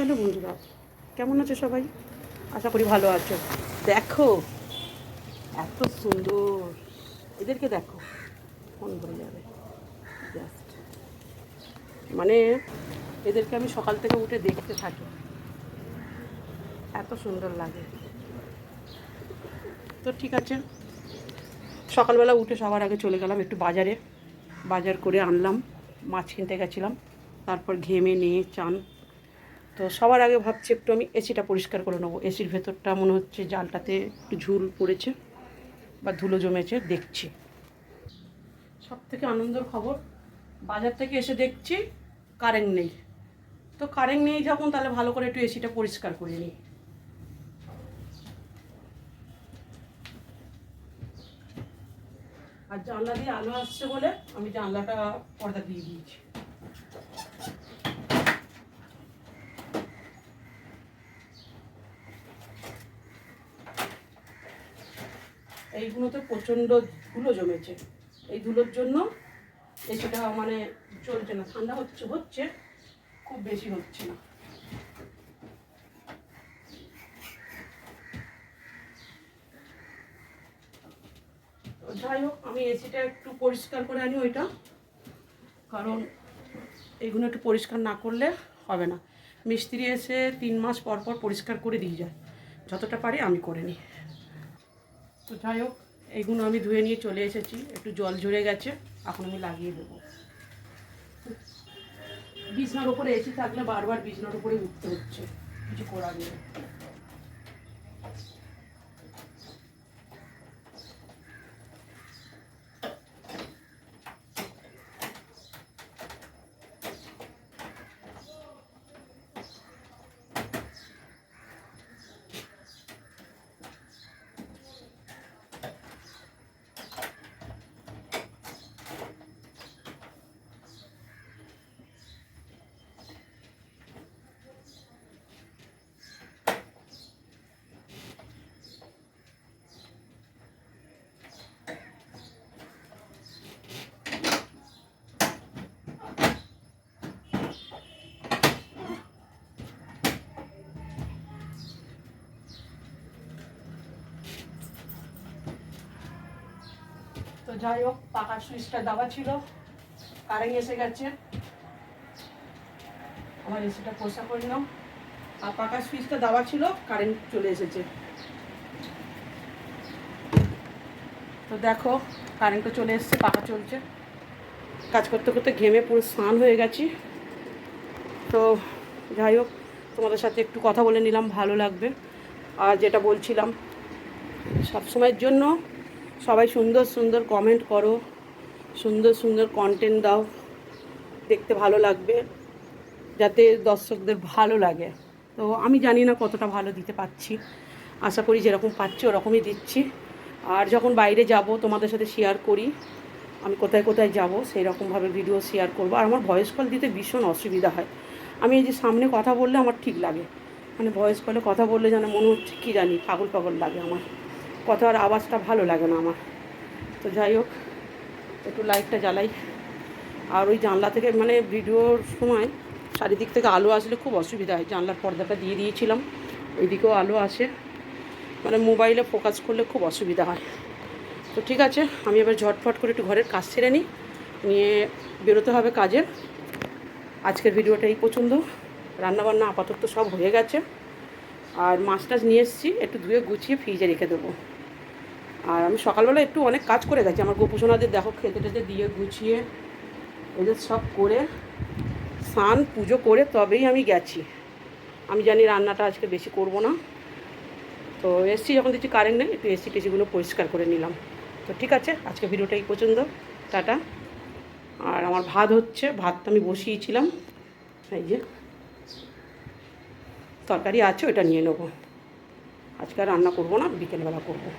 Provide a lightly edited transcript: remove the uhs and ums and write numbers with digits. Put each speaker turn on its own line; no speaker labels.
Hello বন্ধুরা, কেমন আছো সবাই? আশা করি ভালো আছো। দেখো এত সুন্দর, এদেরকে দেখো, মন ভরে যাবে। জাস্ট মানে এদেরকে আমি সকাল থেকে উঠে দেখতে থাকি, এত সুন্দর লাগে। তো ঠিক আছে, সকালবেলা উঠে সবার আগে চলে গেলাম একটু বাজারে, বাজার করে আনলাম, মাছ কিনতে গেছিলাম, তারপর ঘেমে নিয়ে চান। তো সবার আগে ভাবছি একটু আমি এসিটা পরিষ্কার করে নেবো। এসির ভেতরটা মনে হচ্ছে জালটাতে একটু ঝুল পড়েছে বা ধুলো জমেছে, দেখছি। সব থেকে আনন্দের খবর, বাজার থেকে এসে দেখছি কারেন্ট নেই। তো কারেন্ট নেই যখন, তাহলে ভালো করে একটু এসিটা পরিষ্কার করে নিই। আর জানলা দিয়ে আলো আসছে বলে আমি জানলাটা পর্দা দিয়ে দিয়েছি। এইগুলোতে প্রচণ্ড ধুলো জমেছে, এই ধুলোর জন্য এসিটা মানে চলছে না। ঠান্ডা হচ্ছে হচ্ছে, খুব বেশি হচ্ছে না। যাই হোক, আমি এসিটা একটু পরিষ্কার করে আনি ওইটা, কারণ এইগুলো একটু পরিষ্কার না করলে হবে না। মিস্ত্রি এসে 3 মাস পর পর পরিষ্কার করে দিয়ে যায়, যতটা পারি আমি করে নিই। তো যাই হোক, এইগুলো আমি ধুয়ে নিয়ে চলে এসেছি, একটু জল ঝরে গেছে, এখন আমি লাগিয়ে দেবো। বিছনার উপরে এসি থাকলে বারবার বিছনার উপরে উঠতে হচ্ছে, কিছু করার নেই। তো যাই হোক, পাখার সুইচটা দেওয়া ছিল, কারেন্ট এসে গেছে, আমার এসিটা পরিষ্কার করে নিলাম। আর পাখার সুইচটা দেওয়া ছিল, কারেন্ট চলে এসেছে। তো দেখো, কারেন্টও চলে এসেছে, পাখা চলছে। কাজ করতে করতে ঘেমে পুরো স্নান হয়ে গেছি। তো যাই হোক, তোমাদের সাথে একটু কথা বলে নিলাম, ভালো লাগবে। আর যেটা বলছিলাম, সবসময়ের জন্য সবাই সুন্দর সুন্দর কমেন্ট করো, সুন্দর সুন্দর কন্টেন্ট দাও, দেখতে ভালো লাগবে, যাতে দর্শকদের ভালো লাগে। তো আমি জানি না কতটা ভালো দিতে পারছি, আশা করি যেরকম পাচ্ছি ওরকমই দিচ্ছি। আর যখন বাইরে যাব তোমাদের সাথে শেয়ার করি, আমি কোথায় কোথায় যাব সেই রকমভাবে ভিডিও শেয়ার করব। আর আমার ভয়েস কল দিতে ভীষণ অসুবিধা হয়। আমি এই যে সামনে কথা বললে আমার ঠিক লাগে, মানে ভয়েস কলে কথা বললে যেন মনে হচ্ছে কী জানি পাগল পাগল লাগে আমার, কথার আওয়াজটা ভালো লাগে না আমার। তো যাই হোক, একটু লাইটটা জ্বালাই। আর ওই জানলা থেকে মানে ভিডিওর সময় চারিদিক থেকে আলো আসলে খুব অসুবিধা হয়। জানলার পর্দাটা দিয়ে দিয়েছিলাম, ওইদিকেও আলো আসে, মানে মোবাইলে ফোকাস করলে খুব অসুবিধা হয়। তো ঠিক আছে, আমি এবার ঝটফট করে একটু ঘরের কাজ সেরে নিয়ে বেরোতে হবে কাজে। আজকের ভিডিওটা এই পছন্দ। রান্নাবান্না আপাতত সব হয়ে গেছে, আর মাছ টাছ নিয়ে এসেছি, একটু ধুয়ে গুছিয়ে ফ্রিজে রেখে দেবো। আর আমি সকালবেলা একটু অনেক কাজ করে গেছি, আমার গোপুসোনাদের দেখো খেতে টেতে দিয়ে গুছিয়ে এদের সব করে স্নান পুজো করে তবেই আমি গেছি। আমি জানি রান্নাটা আজকে বেশি করব না। তো এসছি যখন দেখছি কারেন্ট নেই, একটু এসি টেসিগুলো পরিষ্কার করে নিলাম। তো ঠিক আছে, আজকে ভিডিওটা এই পছন্দ, টাটা। আর আমার ভাত হচ্ছে, ভাতটা আমি বসিয়েছিলাম, এই যে তরকারি আছে ওটা নিয়ে নেবো। আজকে আর রান্না করবো না, বিকেলবেলা করবো।